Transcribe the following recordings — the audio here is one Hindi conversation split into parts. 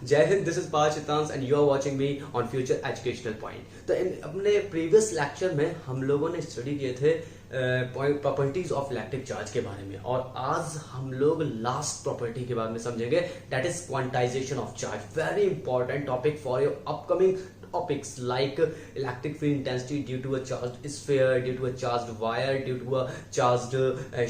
जय Hind, this is Parth Chitansh and you are watching me on future educational point. तो अपने प्रीवियस लेक्चर में हम लोगों ने स्टडी किए थे प्रॉपर्टीज ऑफ इलेक्ट्रिक चार्ज के बारे में, और आज हम लोग लास्ट प्रॉपर्टी के बारे में समझेंगे, that is quantization of charge. Very important topic for your upcoming topics like electric field intensity due to a charged sphere, due to a charged wire, due to a charged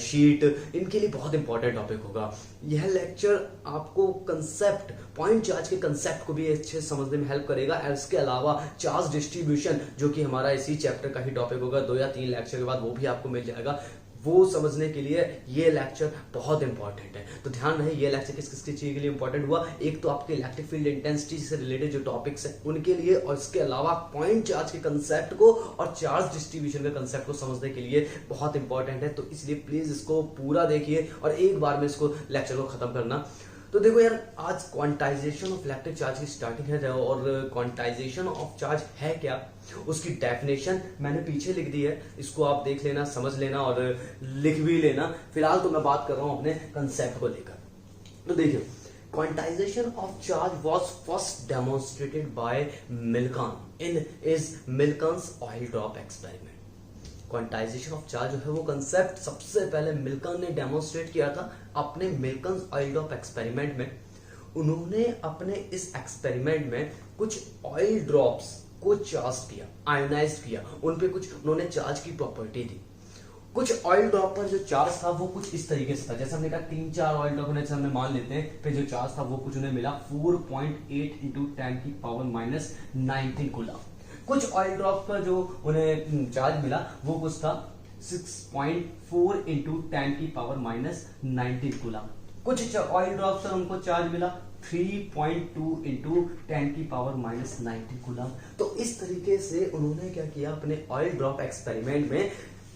sheet। इनके लिए बहुत इंपॉर्टेंट टॉपिक होगा यह लेक्चर। आपको कंसेप्ट, पॉइंट चार्ज के कंसेप्ट को भी अच्छे से समझने में हेल्प करेगा। और इसके अलावा चार्ज डिस्ट्रीब्यूशन, जो कि हमारा इसी चैप्टर का ही टॉपिक होगा, 2 या 3 लेक्चर के बाद वो भी आपको मिल जाएगा। वो समझने के लिए ये लेक्चर बहुत इंपॉर्टेंट है। तो ध्यान रहे, ये लेक्चर किस किस चीज के लिए इंपॉर्टेंट हुआ। एक तो आपके इलेक्ट्रिक फील्ड इंटेंसिटी से रिलेटेड जो टॉपिक्स हैं उनके लिए, और इसके अलावा पॉइंट चार्ज के कंसेप्ट को और चार्ज डिस्ट्रीब्यूशन के कंसेप्ट को समझने के लिए बहुत इंपॉर्टेंट है। तो इसलिए प्लीज इसको पूरा देखिए और एक बार में इसको लेक्चर को खत्म करना। तो देखो यार, आज क्वांटाइजेशन ऑफ इलेक्ट्रिक चार्ज की स्टार्टिंग है, और क्वांटाइजेशन ऑफ चार्ज है क्या, उसकी डेफिनेशन मैंने पीछे लिख दी है। इसको आप देख लेना, समझ लेना और लिख भी लेना। फिलहाल तो मैं बात कर रहा हूं अपने कंसेप्ट को लेकर। तो देखिए, quantization of charge was first demonstrated by Millikan in is Millikan's oil drop experiment. Quantization of charge जो है वो कंसेप्ट सबसे पहले मिल्कन ने डेमोन्स्ट्रेट किया था अपने मिल्कन ऑयल ड्रॉप एक्सपेरिमेंट में। उन्होंने अपने इस एक्सपेरिमेंट में कुछ ऑयल ड्रॉप्स को चार्ज किया, आयोनाइज किया, उन पे कुछ उन्होंने चार्ज की प्रॉपर्टी दी। कुछ ऑयल ड्रॉप पर जो चार्ज था वो कुछ इस तरीके से था, जैसे हमने कहा 3-4 ऑयल ड्रॉप ने हमने मान लेते हैं, फिर जो चार्ज था वो कुछ उन्हें मिला 4.8 इंटू 10⁻⁹ कूलम। कुछ ऑयल ड्रॉप पर जो उन्हें चार्ज मिला वो कुछ था 6.4 इंटू 10⁻⁹ कूलम। कुछ ऑयल ड्रॉप पर उनको चार्ज मिला 3.2 इंटू 10⁻⁹ कूलम। तो इस तरीके से उन्होंने क्या किया, अपने ऑयल ड्रॉप एक्सपेरिमेंट में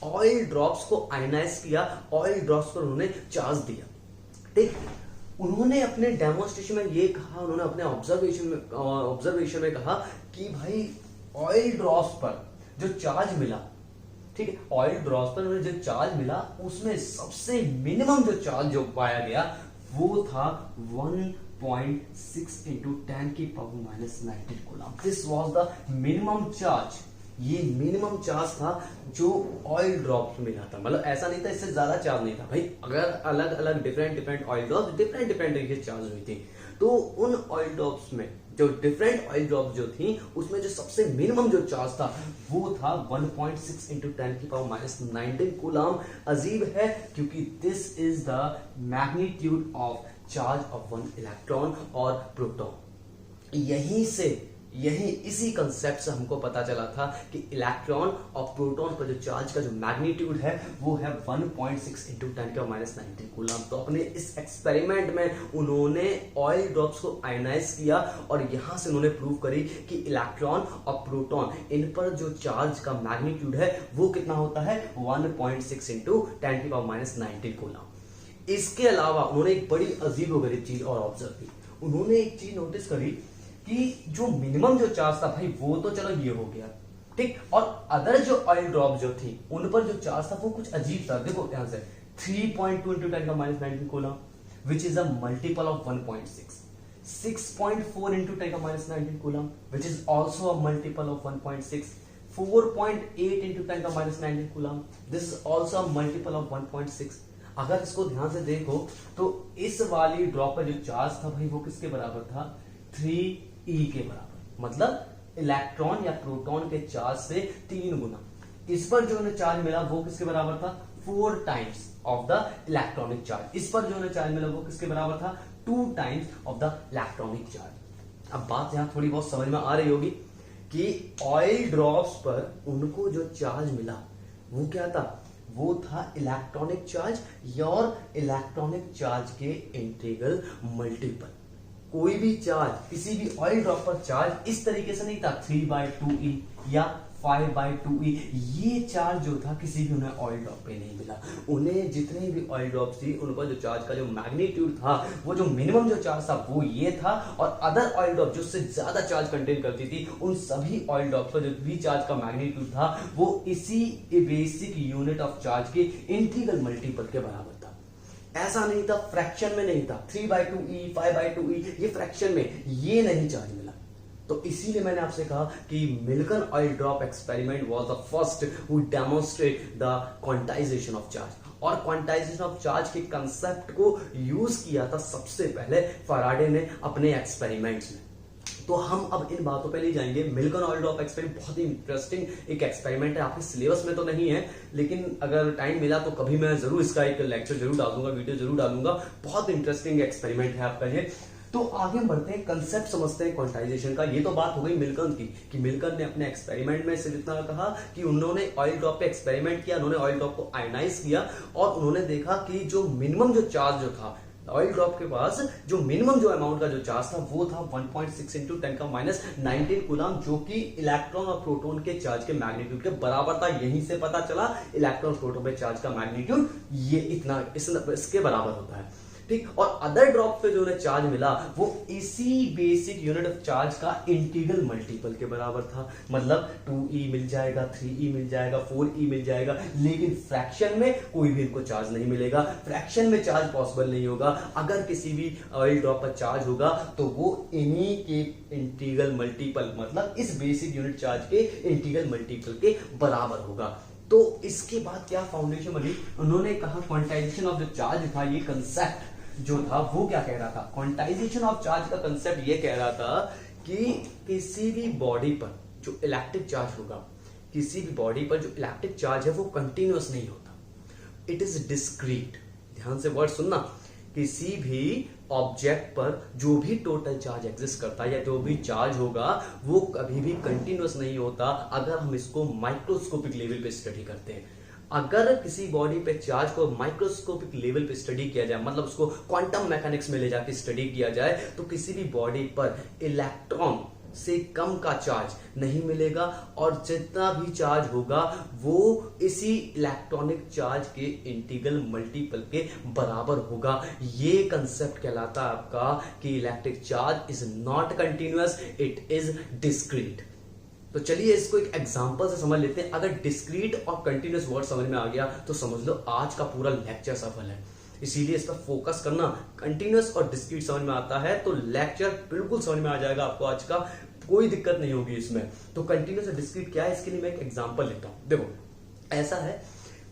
ऑयल ड्रॉप्स को आयनाइज किया, ऑयल ड्रॉप्स पर उन्होंने चार्ज दिया। ठीक, उन्होंने अपने डेमोन्स्ट्रेशन में ये कहा, उन्होंने अपने ऑब्जर्वेशन में कहा कि भाई ऑयल ड्रॉप्स पर जो चार्ज मिला, ठीक है, ऑयल ड्रॉप्स पर जो चार्ज मिला उसमें सबसे मिनिमम जो चार्ज जो पाया गया वो था 1.6 into 10⁻⁹ coulomb. This was the minimum charge. ये मिनिमम चार्ज था जो ऑयल ड्रॉप्स में मिला था। मतलब ऐसा नहीं था इससे ज्यादा चार्ज नहीं था भाई। अगर अलग अलग डिफरेंट ऑयल ड्रॉप्स डिफरेंट तरीके से चार्ज हुई थी, तो उन ऑयल ड्रॉप्स में जो डिफरेंट ऑयल ड्रॉप्स जो थी उसमें जो सबसे मिनिमम जो चार्ज था वो था 1.6 इंटू 10⁻⁹ कूलम। अजीब है, क्योंकि this is the magnitude of charge of one electron और प्रोटॉन। यही इसी कंसेप्ट से हमको पता चला था कि इलेक्ट्रॉन और प्रोटॉन का जो चार्ज का जो मैग्नीट्यूड है वो है 1.6 इंटू 10⁻⁹ कूलम। तो अपने इस एक्सपेरिमेंट में उन्होंने ऑयल ड्रॉप्स को आयनाइज किया और यहां से उन्होंने प्रूव करी कि इलेक्ट्रॉन और प्रोटॉन, इन पर जो चार्ज का मैग्नीट्यूड है वो कितना होता है, 1.6 इंटू 10⁻⁹ कूलम। इसके अलावा उन्होंने एक बड़ी अजीबोगरीब चीज और ऑब्जर्व की। उन्होंने एक चीज नोटिस करी कि जो मिनिमम जो चार्ज था भाई वो तो चलो ये हो गया, ठीक, और अदर जो ऑयल ड्रॉप जो थी उन पर जो चार्ज था वो कुछ अजीब था। देखो यहां से 3.2 into 10⁻⁹ coulomb which is a multiple of 1.6, 6.4 into 10⁻⁹ coulomb which is also a multiple of 1.6, 4.8 into 10⁻⁹ coulomb, this is also a multiple of 1.6। अगर इसको ध्यान से देखो तो इस वाली ड्रॉप पर जो चार्ज था भाई वो किसके बराबर था, 3e के बराबर। मतलब इलेक्ट्रॉन या प्रोटॉन के चार्ज से 3 गुना। इस पर जो उन्हें चार्ज मिला वो किसके बराबर था, 4 times of the electronic charge. इस पर जो उन्हें चार्ज मिला वो किसके बराबर था, 2 times of the electronic charge. अब बात यहां थोड़ी बहुत समझ में आ रही होगी कि ऑयल ड्रॉप्स पर उनको जो चार्ज मिला वो क्या था, वो था इलेक्ट्रॉनिक चार्ज और इलेक्ट्रॉनिक चार्ज के इंटीग्रल मल्टीपल। कोई भी चार्ज, किसी भी ऑयल ड्रॉप पर चार्ज इस तरीके से नहीं था 3/2e या 5/2e। ये चार्ज जो था किसी भी उन्हें ऑयल ड्रॉप पे नहीं मिला। उन्हें जितनी भी ऑयल ड्रॉप्स थी उन पर जो चार्ज का जो मैग्नीट्यूड था, वो जो मिनिमम जो चार्ज था वो ये था, और अदर ऑयल ड्रॉप जो उससे ज्यादा चार्ज कंटेन करती थी उन सभी ऑयल ड्रॉप्स पर जो भी चार्ज का मैग्नीट्यूड था वो इसी बेसिक यूनिट ऑफ चार्ज के इंटीग्रल मल्टीपल के बराबर था। ऐसा नहीं था, फ्रैक्शन में नहीं था, 3/2e 5/2e ये फ्रैक्शन में, ये नहीं चार्ज मिला। तो इसीलिए मैंने आपसे कहा कि Millikan oil drop experiment was the first who demonstrate the quantization of charge. और क्वांटाइजेशन ऑफ चार्ज के कंसेप्ट को यूज किया था सबसे पहले फैराडे ने अपने एक्सपेरिमेंट्स में। तो हम अब इन बातों पे नहीं जाएंगे। मिल्कन ऑयल ड्रॉप एक्सपेरिमेंट बहुत ही इंटरेस्टिंग एक एक्सपेरिमेंट है, आपके सिलेबस में तो नहीं है, लेकिन अगर टाइम मिला तो कभी मैं जरूर इसका एक लेक्चर जरूर डालूंगा, वीडियो जरूर डालूंगा। बहुत इंटरेस्टिंग एक्सपेरिमेंट है आपका ये। तो आगे बढ़ते हैं, कंसेप्ट समझते हैं क्वांटाइजेशन का। ये तो बात हो गई मिल्कन की, कि मिल्कन ने अपने एक्सपेरिमेंट में सिर्फ इतना कहा कि उन्होंने ऑयल ड्रॉप पे एक्सपेरिमेंट किया, उन्होंने ऑयल ड्रॉप को आयनाइज किया और उन्होंने देखा कि जो मिनिमम जो चार्ज जो था ऑयल ड्रॉप के पास, जो मिनिमम जो अमाउंट का जो चार्ज था वो था 1.6 इंटू 10⁻19 कूलम, जो कि इलेक्ट्रॉन और प्रोटॉन के चार्ज के मैग्नीट्यूड के बराबर था। यहीं से पता चला इलेक्ट्रॉन प्रोटॉन पे चार्ज का मैग्नीट्यूड ये इतना इसके बराबर होता है, ठीक। और अदर ड्रॉप पे जो उन्हें चार्ज मिला वो इसी बेसिक यूनिट ऑफ चार्ज का इंटीग्रल मल्टीपल के बराबर था। मतलब 2e मिल जाएगा, 3e मिल जाएगा, 4e मिल जाएगा, लेकिन फ्रैक्शन में कोई भी इनको चार्ज नहीं मिलेगा। फ्रैक्शन में चार्ज पॉसिबल नहीं होगा। अगर किसी भी ऑयल ड्रॉप पर चार्ज होगा तो वो इन्हीं के इंटीग्रल मल्टीपल, मतलब इस बेसिक यूनिट चार्ज के इंटीग्रल मल्टीपल के बराबर होगा। तो इसके बाद क्या फाउंडेशन बनी, उन्होंने कहा क्वांटाइजेशन ऑफ द चार्ज था, ये कंसेप्ट जो था वो क्या कह रहा था, क्वांटाइजेशन ऑफ चार्ज का कंसेप्ट ये कह रहा था कि किसी भी बॉडी पर जो इलेक्ट्रिक चार्ज होगा, किसी भी बॉडी पर जो इलेक्ट्रिक चार्ज है वो कंटिन्यूअस नहीं होता, इट इज डिस्क्रीट। ध्यान से वर्ड सुनना, किसी भी ऑब्जेक्ट पर जो भी टोटल चार्ज एग्जिस्ट करता है या जो भी चार्ज होगा वो कभी भी कंटिन्यूअस नहीं होता अगर हम इसको माइक्रोस्कोपिक लेवल पे स्टडी करते हैं। अगर किसी बॉडी पे चार्ज को माइक्रोस्कोपिक लेवल पे स्टडी किया जाए, मतलब उसको क्वांटम मैकेनिक्स में ले जाके स्टडी किया जाए, तो किसी भी बॉडी पर इलेक्ट्रॉन से कम का चार्ज नहीं मिलेगा और जितना भी चार्ज होगा वो इसी इलेक्ट्रॉनिक चार्ज के इंटीग्रल मल्टीपल के बराबर होगा। ये कंसेप्ट कहलाता है आपका कि electric charge is not continuous, it is discrete. तो चलिए इसको एक एग्जांपल से समझ लेते हैं। अगर डिस्क्रीट और कंटिन्यूअस वर्ड समझ में आ गया तो समझ लो आज का पूरा लेक्चर सफल है। इसीलिए इस पर फोकस करना। कंटिन्यूअस और डिस्क्रीट समझ में आता है तो लेक्चर बिल्कुल समझ में आ जाएगा आपको, आज का कोई दिक्कत नहीं होगी इसमें। तो कंटिन्यूअस और डिस्क्रीट क्या है, इसके लिए मैं एक एग्जांपल लेता हूं। देखो ऐसा है,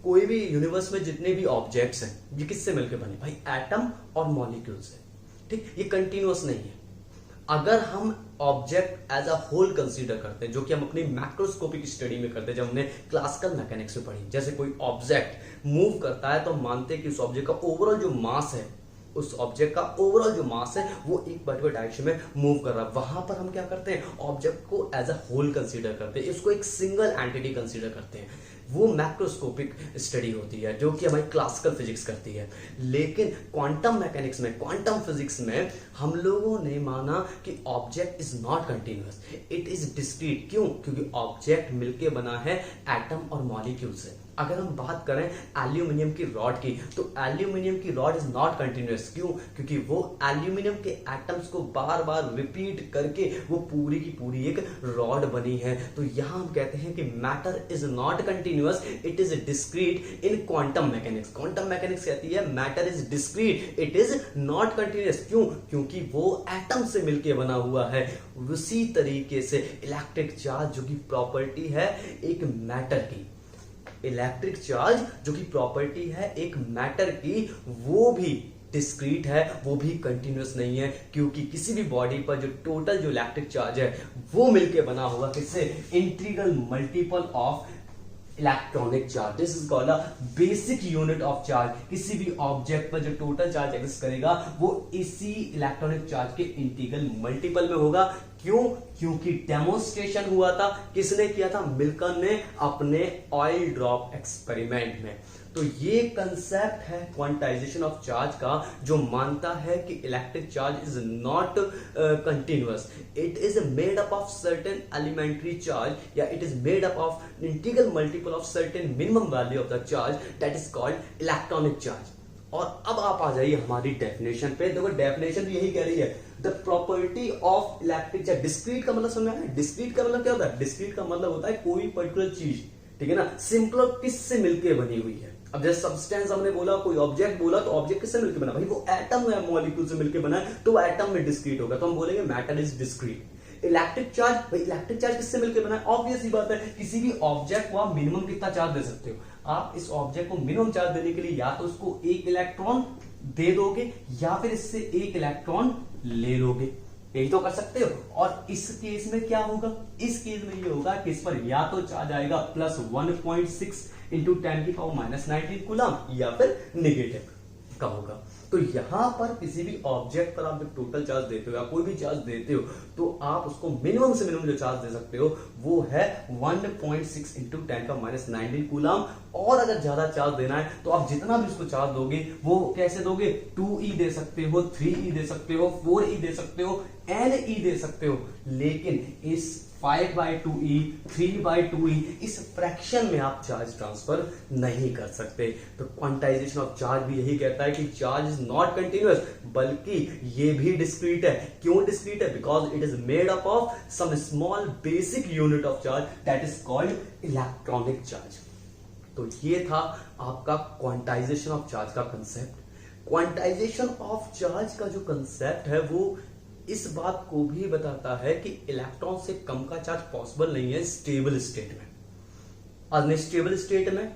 कोई भी यूनिवर्स में जितने भी ऑब्जेक्ट्स हैं ये किससे मिलकर बने भाई, एटम और मॉलिक्यूल से, ठीक। ये कंटिन्यूअस नहीं है। अगर हम object as a whole consider करते हैं, जो कि हम अपनी मैक्रोस्कोपिक स्टडी में करते हैं, जब हमने क्लासिकल मैकेनिक्स में पढ़ी, जैसे कोई ऑब्जेक्ट मूव करता है तो मानते हैं कि उस ऑब्जेक्ट का ओवरऑल जो मास है, उस ऑब्जेक्ट का ओवरऑल जो मास है वो एक पर्टिकुलर डायरेक्शन में मूव कर रहा है। वहां पर हम क्या करते हैं, ऑब्जेक्ट को एज अ होल कंसीडर करते हैं, इसको एक सिंगल एंटिटी कंसीडर करते हैं। वो मैक्रोस्कोपिक स्टडी होती है जो कि हमारी क्लासिकल फिजिक्स करती है। लेकिन क्वांटम मैकेनिक्स में, क्वांटम फिजिक्स में हम लोगों ने माना कि object is not continuous, it is discrete. क्यों? क्योंकि ऑब्जेक्ट मिलके बना है एटम और मॉलिक्यूल से। अगर हम बात करें एल्यूमिनियम की रॉड की, तो एल्यूमिनियम की रॉड इज नॉट कंटिन्यूअस। क्यों? क्योंकि वो एल्यूमिनियम के एटम्स को बार बार रिपीट करके वो पूरी की पूरी एक रॉड बनी है। तो यहां हम कहते हैं कि matter is not continuous, it is discrete in quantum mechanics. Quantum mechanics कहती है matter is discrete, it is not continuous. क्यों? क्योंकि वो एटम से मिलकर बना हुआ है। उसी तरीके से इलेक्ट्रिक चार्ज जो कि प्रॉपर्टी है एक मैटर की, इलेक्ट्रिक चार्ज जो कि प्रॉपर्टी है एक मैटर की, वो भी डिस्क्रीट है, वो भी कंटिन्यूअस नहीं है। क्योंकि किसी भी बॉडी पर जो टोटल जो इलेक्ट्रिक चार्ज है वो मिलके बना हुआ किससे, integral multiple of electronic charge. This is called a basic unit of charge. किसी भी ऑब्जेक्ट पर जो टोटल चार्ज एग्जिस्ट करेगा वो इसी इलेक्ट्रॉनिक चार्ज के इंटीग्रल मल्टीपल में होगा। क्यों? क्योंकि डेमोन्स्ट्रेशन हुआ था, किसने किया था, मिल्कन ने अपने ऑयल ड्रॉप एक्सपेरिमेंट में। तो ये कंसेप्ट है क्वांटाइजेशन ऑफ चार्ज का, जो मानता है कि electric charge is not continuous, it is made up of certain elementary charge, या it is made up of integral multiple of certain minimum value of the charge, that is called electronic charge. और अब आप आ जाइए हमारी डेफिनेशन पे। देखो डेफिनेशन भी यही कह रही है, the property of electric charge. Discrete का मतलब समझ में आया? डिस्क्रीट का मतलब क्या होता है? डिस्क्रीट का मतलब होता है कोई पर्टिकुलर चीज, ठीक है ना, सिंपल किससे मिलकर बनी हुई है। अब जैसे सब्सटेंस हमने बोला, कोई ऑब्जेक्ट बोला, तो ऑब्जेक्ट किससे मिलकर बना भाई, वो एटम या मॉलिक्यूल से मिलकर बना है, तो वो एटम में डिस्क्रीट होगा, तो हम बोलेंगे matter is discrete. Electric charge, भाई इलेक्ट्रिक चार्ज किससे मिलकर बना है, ऑब्वियस ही बात है, किसी भी ऑब्जेक्ट को आप मिनिमम कितना चार्ज दे सकते हो, आप इस ऑब्जेक्ट को मिनिमम चार्ज देने के लिए या तो उसको एक इलेक्ट्रॉन दे दोगे या फिर इससे एक इलेक्ट्रॉन ले लोगे, यही तो कर सकते हो। और इस केस में क्या होगा, इस केस में ये होगा कि इस पर या तो चार्ज आएगा प्लस 1.6 इंटू 10⁻⁹ कूलम या फिर निगेटिव का होगा। तो यहां पर किसी भी ऑब्जेक्ट पर आप जब टोटल चार्ज देते हो या कोई भी चार्ज देते हो तो आप उसको मिनिमम से मिनिमम जो चार्ज दे सकते हो वो है 1.6 इंटू 10⁻⁹ कूलम। और अगर ज्यादा चार्ज देना है तो आप जितना भी उसको चार्ज दोगे वो कैसे दोगे, 2e दे सकते हो, 3e दे सकते हो, 4e दे सकते हो, ne दे सकते हो, लेकिन इस 5/2e 3/2e इस फ्रैक्शन में आप चार्ज ट्रांसफर नहीं कर सकते। तो क्वांटाइजेशन ऑफ चार्ज भी यही कहता है कि चार्ज इज नॉट कंटिन्यूअस, बल्कि ये भी डिस्क्रीट है। क्यों डिस्क्रीट है, because it is made up of some small basic unit of charge that is called electronic charge. तो ये था आपका क्वांटाइजेशन ऑफ चार्ज का कंसेप्ट। क्वांटाइजेशन ऑफ चार्ज का जो कंसेप्ट है वो इस बात को भी बताता है कि इलेक्ट्रॉन से कम का चार्ज पॉसिबल नहीं है स्टेबल स्टेट में। अनस्टेबल स्टेट में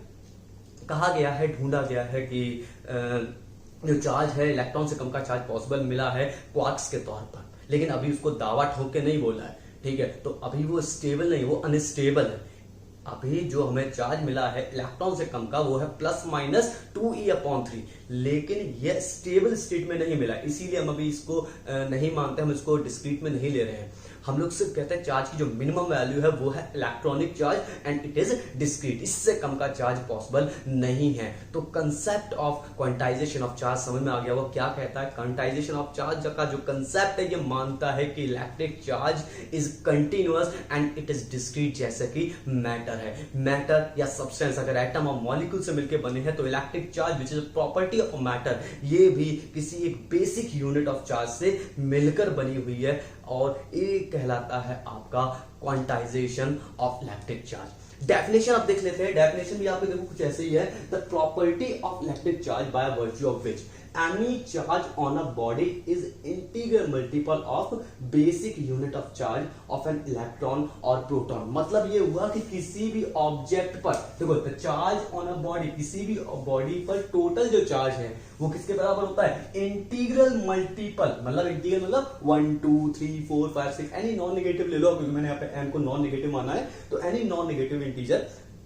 कहा गया है, ढूंढा गया है कि जो चार्ज है इलेक्ट्रॉन से कम का चार्ज पॉसिबल मिला है क्वार्क्स के तौर पर, लेकिन अभी उसको दावा ठोक के नहीं बोला है, ठीक है। तो अभी वो स्टेबल नहीं, वो अनस्टेबल है। अभी जो हमें चार्ज मिला है इलेक्ट्रॉन से कम का वो है ±2e/3, लेकिन ये स्टेबल स्टेट में नहीं मिला, इसीलिए हम अभी इसको नहीं मानते, हम इसको डिस्क्रीट में नहीं ले रहे हैं। हम लोग सिर्फ कहते हैं चार्ज की जो मिनिमम वैल्यू है वो है electronic charge and it is discrete, इससे कम का चार्ज पॉसिबल नहीं है। तो concept of quantization of charge समझ में आ गया, वो क्या कहता है। क्वांटाइजेशन ऑफ चार्ज का जो कंसेप्ट है ये मानता है कि electric charge is continuous and it is discrete, जैसे कि मैटर है। मैटर या सब्सटेंस अगर एटम और मॉलिक्यूल से मिलकर बने हैं तो electric charge which is property of matter ये भी किसी एक बेसिक यूनिट ऑफ चार्ज से मिलकर बनी हुई है, और ये कहलाता है आपका quantization of electric charge. Definition अब देख लेते हैं। डेफिनेशन भी आपको देखो कुछ ऐसे ही है, the property of electric charge by virtue of which any charge on a body is integral multiple of basic unit of charge of an electron or proton। मतलब ये हुआ कि किसी भी ऑब्जेक्ट पर देखो, the charge on a body, किसी भी बॉडी पर टोटल जो चार्ज है वो किसके बराबर होता है, इंटीग्रल मल्टीपल, मतलब इंटीग्रल मतलब 1 2 3 4 5 6 एनी नॉन नेगेटिव ले लो, क्योंकि मैंने यहाँ पे n को नॉन नेगेटिव माना है, तो एनी नॉन नेगेटिव इंटीजर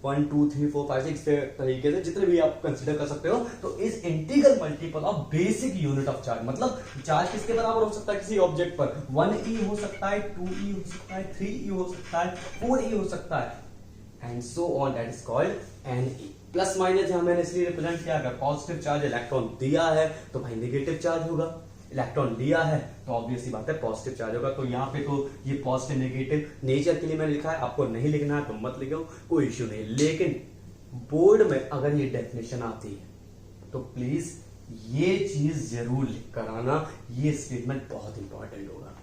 1 2 3 4 5 6 तरीके से जितने भी आप कंसीडर कर सकते हो, तो is integral multiple of basic unit of charge. मतलब चार्ज किसके बराबर हो सकता है किसी ऑब्जेक्ट पर, 1e हो सकता है, 2e हो सकता है, 3e हो सकता है, 4e हो सकता है and so on, that is called ne। Plus minus यहां मैंने इसलिए रिप्रेजेंट किया, अगर पॉजिटिव चार्ज इलेक्ट्रॉन दिया है तो भाई नेगेटिव चार्ज होगा, इलेक्ट्रॉन लिया है तो ऑब्वियसली बात है पॉजिटिव चार्ज होगा। तो यहाँ पे तो ये पॉजिटिव नेगेटिव नेचर के लिए मैंने लिखा है, आपको नहीं लिखना है तो मत लिखो, कोई इश्यू नहीं। लेकिन बोर्ड में अगर ये डेफिनेशन आती है तो प्लीज ये चीज जरूर लिख कर आना, ये स्टेटमेंट बहुत इंपॉर्टेंट होगा।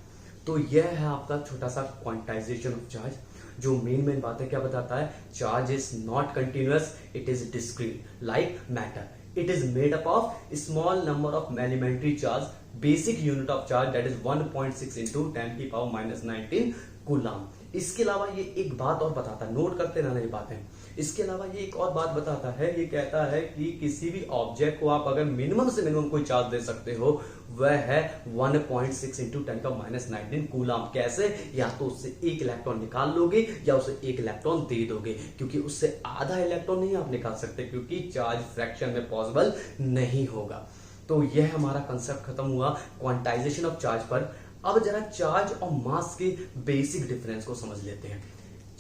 तो यह है आपका छोटा सा क्वांटाइजेशन ऑफ चार्ज, जो मेन बातें क्या बताता है, charge is not continuous, it is discrete like matter, it is made up of small number of elementary charge, basic unit of charge that is 1.6 into 10⁻⁹ coulomb. इसके अलावा ये एक बात और बताता है, नोट करते रहना ये बातें। इसके अलावा ये एक और बात बताता है, ये कहता है कि किसी भी ऑब्जेक्ट को आप अगर मिनिमम से मिनिमम कोई चार्ज दे सकते हो वह है 1.6 into 10⁻⁹ कूलम। कैसे, या तो उससे एक इलेक्ट्रॉन निकाल लोगे या उसे एक इलेक्ट्रॉन दे दोगे, क्योंकि उससे आधा इलेक्ट्रॉन नहीं आप निकाल सकते, क्योंकि चार्ज फ्रैक्शन में पॉसिबल नहीं होगा। तो यह हमारा कंसेप्ट खत्म हुआ क्वांटाइजेशन ऑफ चार्ज पर। अब जरा चार्ज और मास के बेसिक डिफरेंस को समझ लेते हैं।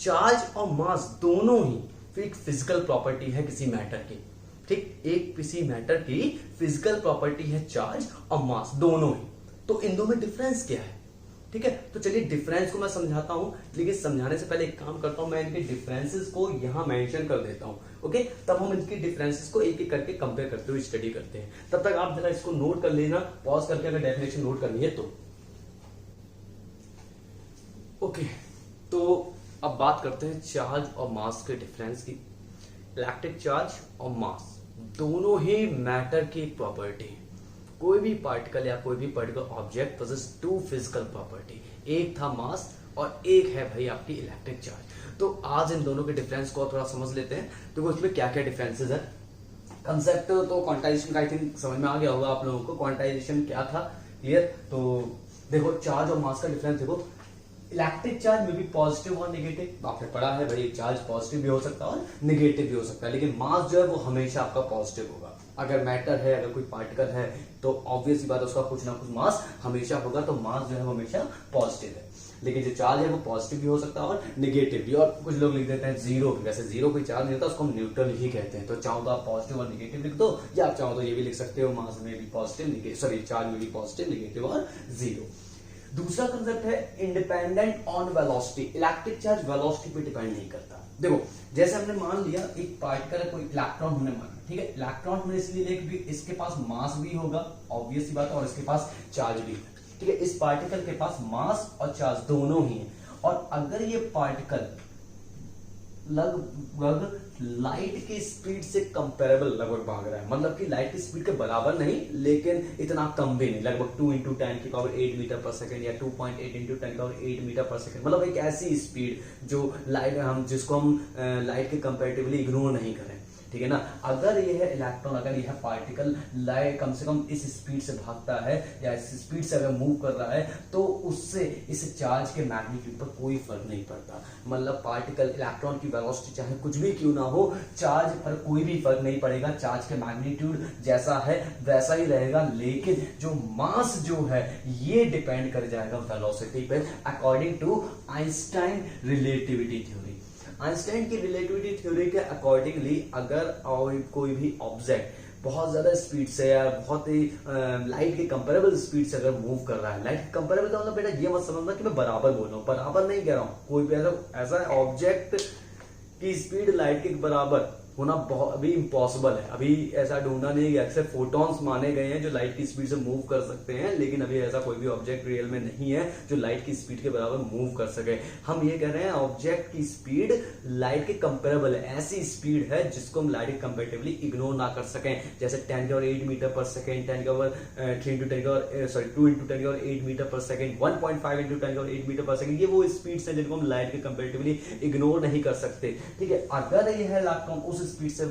चार्ज और मास दोनों ही एक फिजिकल प्रॉपर्टी है किसी मैटर की, ठीक, एक किसी मैटर की फिजिकल प्रॉपर्टी है चार्ज और मास दोनों ही। तो इन दोनों में डिफरेंस क्या है, ठीक है। तो चलिए डिफरेंस को मैं समझाता हूं, लेकिन समझाने से पहले एक काम करता हूं, मैं इनके डिफरेंसेस को यहां मेंशन कर देता हूं, ओके। तब हम इनके डिफरेंसेस को एक एक करके कंपेयर करते हुए स्टडी करते हैं। तब तक आप जरा इसको नोट कर लेना, पॉज करके अगर डेफिनेशन नोट करनी है तो। ओके, तो अब बात करते हैं चार्ज और मास के डिफरेंस की। इलेक्ट्रिक चार्ज और मास दोनों ही मैटर की प्रॉपर्टी है। कोई भी पार्टिकल या कोई भी particular object possess two physical property, एक था मास और एक है भाई आपकी इलेक्ट्रिक चार्ज। तो आज इन दोनों के डिफरेंस को थोड़ा समझ लेते हैं। तो उसमें क्या क्या डिफरेंसेस है। कंसेप्ट तो क्वांटाइजेशन का आई थिंक समझ में आ गया होगा आप लोगों को, क्वांटाइजेशन क्या था, क्लियर। तो देखो चार्ज और मास का डिफरेंस देखो, इलेक्ट्रिक चार्ज में भी पॉजिटिव और नेगेटिव, आपने पढ़ा है भाई चार्ज पॉजिटिव भी हो सकता है और नेगेटिव भी हो सकता है, लेकिन मास जो है वो हमेशा आपका पॉजिटिव होगा। अगर मैटर है, अगर कोई पार्टिकल है तो ऑब्वियस बात है उसका कुछ ना कुछ मास हमेशा होगा, तो मास जो है वो हमेशा पॉजिटिव है। लेकिन जो चार्ज है वो पॉजिटिव भी हो सकता है और निगेटिव भी, और कुछ लोग लिख देते हैं जीरो भी, वैसे जीरो कोई चार्ज नहीं होता, उसको हम न्यूट्रल ही कहते हैं। तो चाहो तो आप पॉजिटिव और निगेटिव लिख दो, या आप चाहो तो ये भी लिख सकते हो मास में भी पॉजिटिव, सॉरी चार्ज में भी पॉजिटिव, निगेटिव और जीरो। दूसरा कंसेप्ट है independent on velocity. Electric charge velocity पे डिपेंड नहीं करता। देखो जैसे हमने मान लिया एक पार्टिकल है, कोई इलेक्ट्रॉन हमने माना, ठीक है, इलेक्ट्रॉन हमने इसलिए लेके भी इसके पास मास भी होगा ऑब्वियस सी बात है, और इसके पास चार्ज भी है, ठीक है। इस पार्टिकल के पास मास और चार्ज दोनों ही है, और अगर ये पार्टिकल लगभग लाइट की स्पीड से कंपेरेबल लगभग भाग रहा है, मतलब कि लाइट की स्पीड के बराबर नहीं लेकिन इतना कम भी नहीं, लगभग 2 × 10⁸ मीटर पर सेकंड या 2.8 × 10⁸ मीटर पर सेकंड, मतलब एक ऐसी स्पीड जो लाइट जिसको हम लाइट के कंपेरेटिवली इग्नोर नहीं करें, ठीक है ना। अगर यह इलेक्ट्रॉन, अगर यह पार्टिकल लाइट कम से कम इस स्पीड से भागता है या इस स्पीड से अगर मूव कर रहा है, तो उससे इस चार्ज के मैग्नीट्यूड पर कोई फर्क नहीं पड़ता। मतलब पार्टिकल, इलेक्ट्रॉन की वेलोसिटी चाहे कुछ भी क्यों ना हो, चार्ज पर कोई भी फर्क नहीं पड़ेगा, चार्ज के मैग्नीट्यूड जैसा है वैसा ही रहेगा, लेकिन जो मास जो है ये डिपेंड कर जाएगा वेलोसिटी पे, according to Einstein relativity theory. Einstein की रिलेटिविटी थ्योरी के अकॉर्डिंगली अगर कोई भी ऑब्जेक्ट बहुत ज्यादा स्पीड से या बहुत ही लाइट के कंपेरेबल स्पीड से अगर मूव कर रहा है, लाइट के कंपेरेबल का मतलब बेटा ये मत समझना कि मैं बराबर बोल रहा हूं, बराबर नहीं कह रहा हूं, कोई भी ऐसा ऑब्जेक्ट की स्पीड लाइट के बराबर होना बहुत अभी इम्पॉसिबल है, अभी ऐसा ढूंढना नहीं गया। अक्सर फोटॉन्स माने गए हैं जो लाइट की स्पीड से मूव कर सकते हैं, लेकिन अभी ऐसा कोई भी ऑब्जेक्ट रियल में नहीं है जो लाइट की स्पीड के बराबर मूव कर सके। हम ये कह रहे हैं ऑब्जेक्ट की स्पीड लाइट के कंपेरेबल है, ऐसी स्पीड है जिसको हम लाइट के कंपेरेटिवली इग्नोर ना कर सकें, जैसे 10⁸ मीटर पर सेकेंड, 2 × 10⁸ मीटर पर सेकेंड, 1.5 × 10⁸ मीटर पर सेकेंड, ये वो स्पीड है जिनको हम लाइट के कंपेरेटिवली इग्नोर नहीं कर सकते, ठीक है। अगर यह इलेक्ट्रॉन उस स्पीड से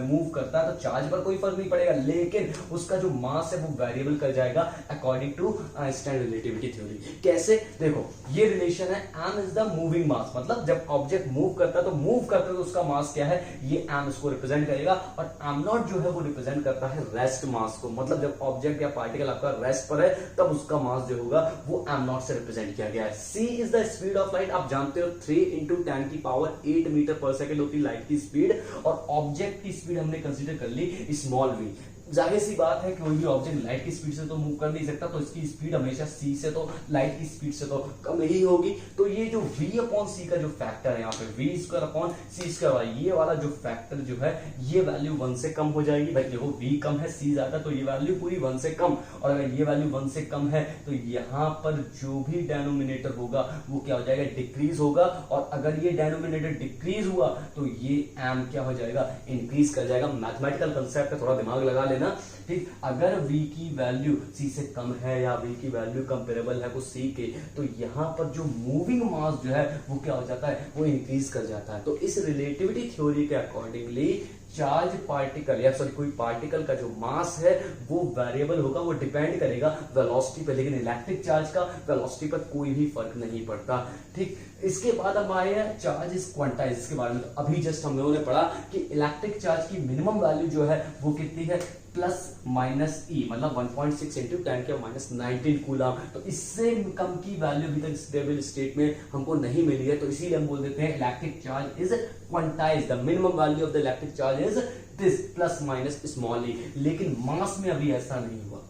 मूव करता है तो चार्ज पर कोई फर्क नहीं पड़ेगा, लेकिन उसका जो मास है वो वेरिएबल कर जाएगा according to Einstein relativity theory. कैसे, देखो ये रिलेशन है m is the moving mass, मतलब जब ऑब्जेक्ट मूव करता है तो मूव करता है तो उसका मास क्या है, ये m इसको रिप्रेजेंट करेगा, और m0 जो है वो रिप्रेजेंट करता है रेस्ट मास को, मतलब जब ऑब्जेक्ट या पार्टिकल आपका रेस्ट पर है तब उसका मास जो होगा वो m0 से रिप्रेजेंट किया गया है। c is the speed of light, आप जानते हो 3 × 10⁸ मीटर पर सेकेंड होती है लाइट की स्पीड, और ऑब्जेक्ट की स्पीड हमने कंसीडर कर ली स्मॉल v। जाहिर सी बात है कि कोई भी ऑब्जेक्ट लाइट की स्पीड से तो मूव कर नहीं सकता, तो इसकी स्पीड हमेशा c से, तो लाइट की स्पीड से तो कम ही होगी। तो ये जो v/c का जो फैक्टर है यहाँ पे v²/c², ये वाला जो फैक्टर जो है ये वैल्यू 1 से कम हो जाएगी। भाई देखो v कम है, c ज्यादा, तो ये वैल्यू पूरी 1 से कम, और अगर ये वैल्यू 1 से कम है तो यहाँ पर जो भी डेनोमिनेटर होगा वो क्या हो जाएगा, डिक्रीज होगा, और अगर ये डेनोमिनेटर डिक्रीज हुआ तो ये m क्या हो जाएगा, इंक्रीज कर जाएगा। मैथमेटिकल कंसेप्ट है, थोड़ा दिमाग लगा लेना, ठीक। अगर v की वैल्यू c से कम है या v की वैल्यू कंपेरेबल है वो c के, तो यहाँ पर जो मूविंग मास जो है वो क्या हो जाता है, वो इंक्रीज कर जाता है। तो इस रिलेटिविटी थ्योरी के अकॉर्डिंगली चार्ज पार्टिकल या सॉरी कोई पार्टिकल का जो मास है वो वेरिएबल होगा, वो डिपेंड करेगा वेलोसिटी पे, लेकिन इलेक्ट्रिक चार्ज का वेलोसिटी पर कोई भी फर्क नहीं पड़ता, ठीक। इसके बाद हम आए हैं चार्ज इज क्वांटाइज, इसके बारे में तो अभी जस्ट हम लोगों ने पढ़ा कि इलेक्ट्रिक चार्ज की मिनिमम वैल्यू जो है वो कितनी है, +-e, मतलब 1.6 × 10⁻⁻19 कूलम। तो इससे कम की वैल्यू अभी तक स्टेबल स्टेट में हमको नहीं मिली है, तो इसीलिए हम बोल देते हैं electric charge is quantize, the minimum value of the electric charge is this +-e। लेकिन मास में अभी ऐसा नहीं हुआ।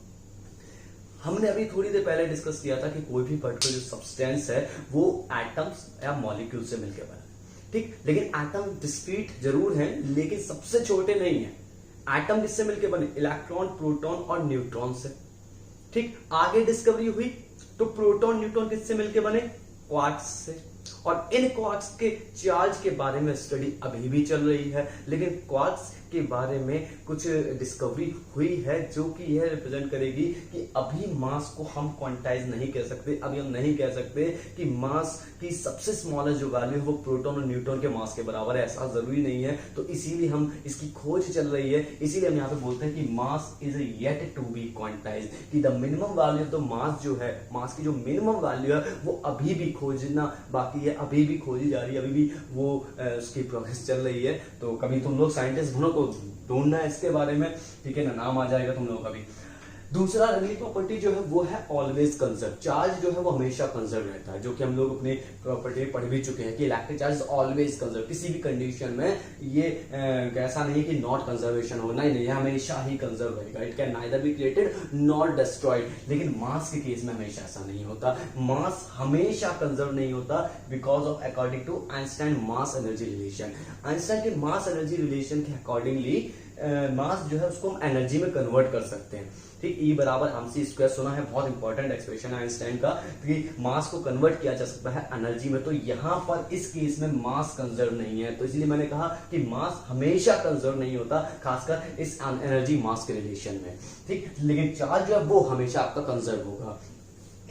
हमने अभी थोड़ी देर पहले डिस्कस किया था कि कोई भी पर्टिकुलर जो सब्सटेंस है वो एटम्स या मॉलिक्यूल से मिलकर बना, ठीक। लेकिन एटम डिस्क्रीट जरूर है लेकिन सबसे छोटे नहीं है। एटम किससे मिलकर बने, इलेक्ट्रॉन, प्रोटॉन और न्यूट्रॉन से, ठीक। आगे डिस्कवरी हुई तो प्रोटॉन न्यूट्रॉन किससे मिलकर बने, क्वार्क्स से, और इन क्वार्क्स के चार्ज के बारे में स्टडी अभी भी चल रही है, लेकिन क्वार्क्स के बारे में कुछ डिस्कवरी हुई है जो कि यह रिप्रेजेंट करेगी कि अभी मास को हम क्वांटाइज नहीं कह सकते। अभी हम नहीं कह सकते कि मास की सबसे स्मॉलेस्ट जो वैल्यू है वो प्रोटॉन और न्यूट्रॉन के मास के बराबर है, ऐसा जरूरी नहीं है। तो इसीलिए हम इसकी खोज चल रही है, इसीलिए हम यहाँ पे बोलते हैं कि mass is yet to be quantize, कि the minimum value of the mass जो है, मास की जो मिनिमम वैल्यू है वो अभी भी खोजना बाकी है, अभी भी खोजी जा रही है, अभी भी वो उसकी प्रोग्रेस चल रही है। तो कभी तुम लोग साइंटिस्ट बनो तो ढूंढना है इसके बारे में, ठीक है ना, नाम आ जाएगा तुम लोगों का भी। दूसरा अगली प्रॉपर्टी जो है वो है ऑलवेज कंजर्व। चार्ज जो है वो हमेशा कंजर्व रहता है, जो कि हम लोग अपने प्रॉपर्टी पढ़ भी चुके हैं कि इलेक्ट्रिक चार्ज ऑलवेज कंजर्व, किसी भी कंडीशन में ये ऐसा नहीं है कि नॉट कंजर्वेशन होना ही नहीं है, हमेशा ही कंजर्व रहेगा। It can neither be created not destroyed. लेकिन मास के केस में हमेशा ऐसा नहीं होता, मास हमेशा कंजर्व नहीं होता because of according to Einstein mass energy relation. Einstein के मास एनर्जी रिलेशन के अकॉर्डिंगली मास जो है उसको हम एनर्जी में कन्वर्ट कर सकते हैं, ठीक। E बराबर mc स्क्वायर सुना है, बहुत इंपॉर्टेंट एक्सप्रेशन है आइंस्टाइन का, कि मास को कन्वर्ट किया जा सकता है एनर्जी में। तो यहाँ पर इस केस में मास कंजर्व नहीं है, तो इसलिए मैंने कहा कि मास हमेशा कंजर्व नहीं होता, खासकर इस एनर्जी मास के रिलेशन में, ठीक। लेकिन चार्ज जो है वो हमेशा आपका कंजर्व होगा।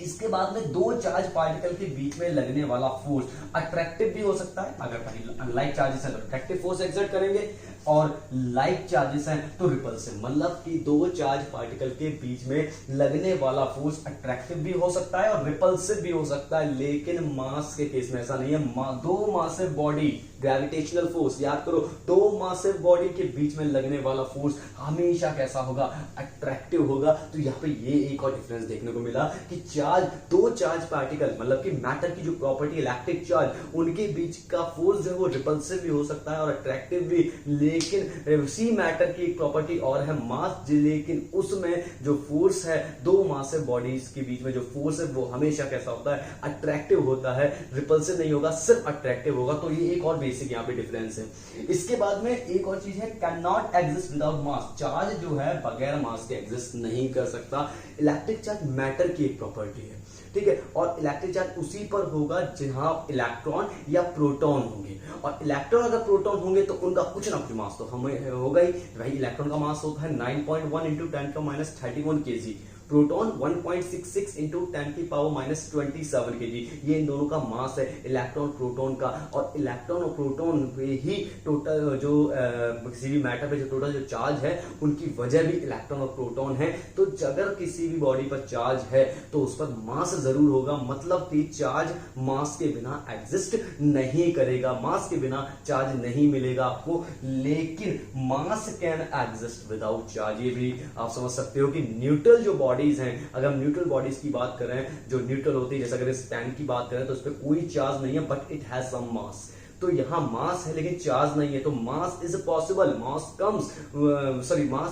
इसके बाद में दो चार्ज पार्टिकल के बीच में लगने वाला फोर्स अट्रैक्टिव भी हो सकता है, अगर कहीं अनलाइक चार्जेस है तो अट्रैक्टिव फोर्स एक्सर्ट करेंगे, और लाइक चार्जेस हैं तो रिपल्सिव। मतलब कि दो चार्ज पार्टिकल के बीच में लगने वाला फोर्स अट्रैक्टिव भी हो सकता है और रिपल्सिव भी हो सकता है, लेकिन मास के केस में ऐसा नहीं है। दो मासिव बॉडी, ग्रेविटेशनल फोर्स, याद करो, दो मासिव बॉडी के बीच में लगने वाला फोर्स हमेशा कैसा होगा, अट्रैक्टिव होगा। तो यहाँ पे ये एक और डिफरेंस देखने को मिला कि चार्ज, दो चार्ज पार्टिकल मतलब कि मैटर की जो प्रॉपर्टी इलेक्ट्रिक चार्ज, उनके बीच का फोर्स जो है वो रिपल्सिव भी हो सकता है और अट्रैक्टिव भी। लेकिन उसी मैटर की एक प्रॉपर्टी और है मास, लेकिन उसमें जो फोर्स है दो मासिव बॉडीज के बीच में जो फोर्स है वो हमेशा कैसा होता है, अट्रैक्टिव होता है, रिपल्सिव नहीं होगा, सिर्फ अट्रैक्टिव होगा। तो ये एक और बेसिक यहाँ पे डिफरेंस है। इसके बाद में एक और चीज है, can not exist without mass. Charge जो है बगैर मास के एग्जिस्ट नहीं कर सकता। इलेक्ट्रिक चार्ज मैटर की एक प्रॉपर्टी है, ठीक है, और इलेक्ट्रिक चार्ज उसी पर होगा जहां इलेक्ट्रॉन या प्रोटॉन होंगे, और इलेक्ट्रॉन अगर प्रोटॉन होंगे तो उनका कुछ ना कुछ मास तो हमें होगा ही। भाई इलेक्ट्रॉन का मास होता है 9.1 into 10⁻³ kg, proton 1.66 into 10⁻27 kg। ये इन दोनों का मास है, इलेक्ट्रॉन प्रोटॉन का। और इलेक्ट्रॉन और प्रोटॉन पे ही टोटल जो किसी भी मैटर पे जो टोटल जो चार्ज है उनकी वजह भी इलेक्ट्रॉन और प्रोटॉन है। तो अगर किसी भी बॉडी पर चार्ज है तो उस पर मास जरूर होगा, मतलब कि चार्ज मास के बिना एग्जिस्ट नहीं करेगा, मास के बिना चार्ज नहीं मिलेगा आपको। लेकिन मास कैन एग्जिस्ट विदाउट चार्ज, ये भी आप समझ सकते हो कि न्यूट्रल जो बॉडीज हैं, अगर हम न्यूट्रल बॉडीज की बात करें जो न्यूट्रल होती है, जैसे अगर इस पेन की बात करें तो उस पर कोई चार्ज नहीं है, बट इट हैज सम मास। तो यहां मास है लेकिन चार्ज नहीं है, तो mass is possible, mass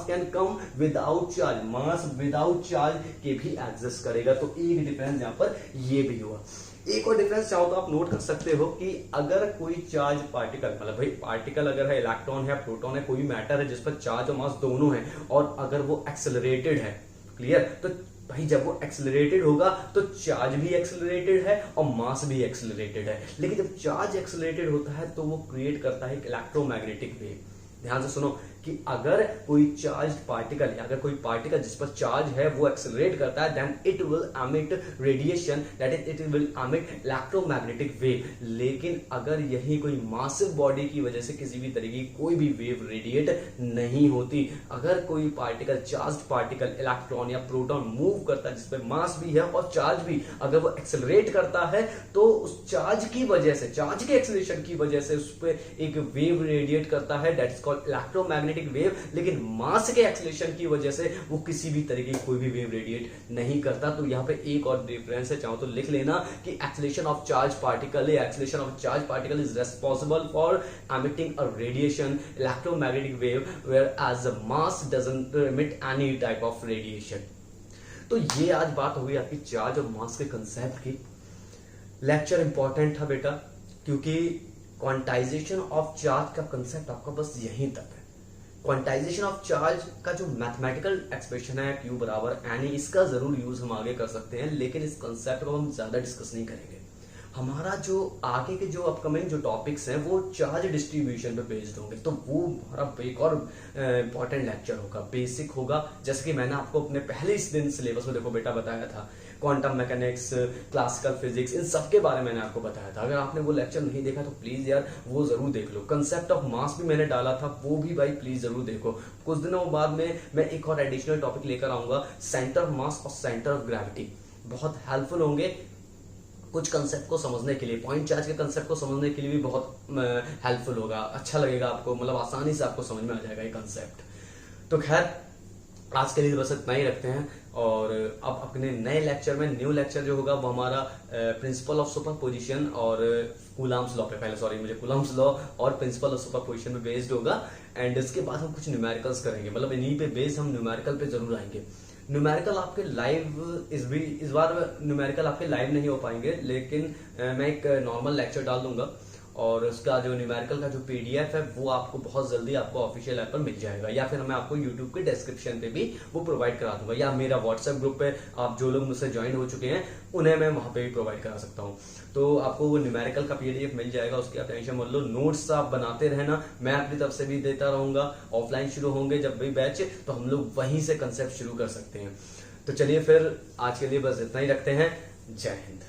can come without charge, mass without charge के भी एग्जिस्ट करेगा। तो एक डिफरेंस यहां पर ये भी हुआ। एक और डिफरेंस चाहो तो आप नोट कर सकते हो कि अगर कोई चार्ज पार्टिकल, मतलब भाई पार्टिकल अगर है, इलेक्ट्रॉन है, प्रोटॉन है, कोई मैटर है जिस पर चार्ज और मास दोनों है, और अगर वो एक्सेलरेटेड है, क्लियर, तो भाई जब वो एक्सेलरेटेड होगा तो चार्ज भी एक्सेलरेटेड है और मास भी एक्सेलरेटेड है। लेकिन जब चार्ज एक्सेलरेटेड होता है तो वो क्रिएट करता है एक इलेक्ट्रोमैग्नेटिक वेव। ध्यान से सुनो कि अगर कोई चार्ज पार्टिकल या अगर कोई पार्टिकल जिस पर चार्ज है वो एक्सेलरेट करता है, then it will emit radiation, that is it will emit electromagnetic wave. लेकिन अगर यही कोई मासिव बॉडी की वजह से किसी भी तरीके की कोई भी वेव रेडिएट नहीं होती, अगर कोई पार्टिकल, चार्ज पार्टिकल, इलेक्ट्रॉन या प्रोटॉन मूव करता है जिस पर मास भी है और चार्ज भी, अगर वो एक्सेलरेट करता है तो उस चार्ज की वजह से, चार्ज के एक्सेलरेशन की वजह से उस पर एक वेव रेडिएट करता है, that is called electromagnetic wave. लेकिन मास के एक्सेलरेशन की वजह से वो किसी भी तरीके की कोई भी वेव रेडिएट नहीं करता। तो यहाँ पे एक और डिफरेंस है, चाहो तो लिख लेना कि एक्सेलरेशन ऑफ चार्ज पार्टिकल या acceleration of charge particle is responsible for emitting a radiation electromagnetic wave whereas the mass doesn't emit any type of radiation। तो ये आज बात हो गई आपकी चार्ज और मास के कंसेप्ट की। लेक्चर इंपॉर्टेंट था बेटा, क्योंकि क्वांटाइजेशन ऑफ चार्ज का कंसेप्ट आपका बस यहीं तक है। क्वांटाइजेशन ऑफ चार्ज का जो मैथमेटिकल एक्सप्रेशन है Q बराबर NE, इसका जरूर यूज हम आगे कर सकते हैं, लेकिन इस कंसेप्ट को हम ज्यादा डिस्कस नहीं करेंगे। हमारा जो आगे के जो अपकमिंग जो टॉपिक्स हैं वो चार्ज डिस्ट्रीब्यूशन पे बेस्ड होंगे, तो वो हमारा एक और इंपॉर्टेंट लेक्चर होगा, बेसिक होगा। जैसे कि मैंने आपको अपने पहले इस दिन सिलेबस में देखो बेटा बताया था, क्वांटम मैकेनिक्स, क्लासिकल फिजिक्स, इन सब के बारे में मैंने आपको बताया था। अगर आपने वो लेक्चर नहीं देखा तो प्लीज यार वो जरूर देख लो। कंसेप्ट ऑफ मास भी मैंने डाला था, वो भी भाई प्लीज जरूर देखो। कुछ दिनों बाद में मैं एक और एडिशनल टॉपिक लेकर आऊंगा, सेंटर ऑफ मास और सेंटर ऑफ ग्रेविटी। बहुत हेल्पफुल होंगे कुछ कंसेप्ट को समझने के लिए, पॉइंट चार्ज के कंसेप्ट को समझने के लिए भी बहुत हेल्पफुल होगा, अच्छा लगेगा आपको, मतलब आसानी से आपको समझ में आ जाएगा ये कंसेप्ट। तो खैर आज के लिए बस इतना ही रखते हैं, और अब अपने नए लेक्चर में, न्यू लेक्चर जो होगा वो हमारा प्रिंसिपल ऑफ सुपरपोजिशन और कूलम्ब्स लॉ पे, पहले सॉरी मुझे कूलम्ब्स लॉ और प्रिंसिपल ऑफ सुपरपोजिशन पे बेस्ड होगा। एंड इसके बाद हम कुछ न्यूमेरिकल्स करेंगे, मतलब इन्हीं पे बेस्ड हम न्यूमेरिकल पे जरूर आएंगे। न्यूमेरिकल आपके लाइव इस बार न्यूमेरिकल आपके लाइव नहीं हो पाएंगे, लेकिन मैं एक नॉर्मल लेक्चर डाल दूंगा, और उसका जो न्यूमेरिकल का जो पीडीएफ है वो आपको बहुत जल्दी आपको ऑफिशियल ऐप पर मिल जाएगा, या फिर मैं आपको यूट्यूब के डिस्क्रिप्शन पे भी वो प्रोवाइड करा दूंगा, या मेरा व्हाट्सएप ग्रुप पे आप जो लोग मुझसे ज्वाइन हो चुके हैं उन्हें मैं वहां पे भी प्रोवाइड करा सकता हूँ। तो आपको वो न्यूमेरिकल का पीडीएफ मिल जाएगा, उसकी आप टेंशन मत लो। नोट्स आप बनाते रहना, मैं अपनी तरफ से भी देता रहूंगा। ऑफलाइन शुरू होंगे जब भी बैच, तो हम लोग वहीं से कंसेप्ट शुरू कर सकते हैं। तो चलिए फिर आज के लिए बस इतना ही रखते हैं। जय हिंद।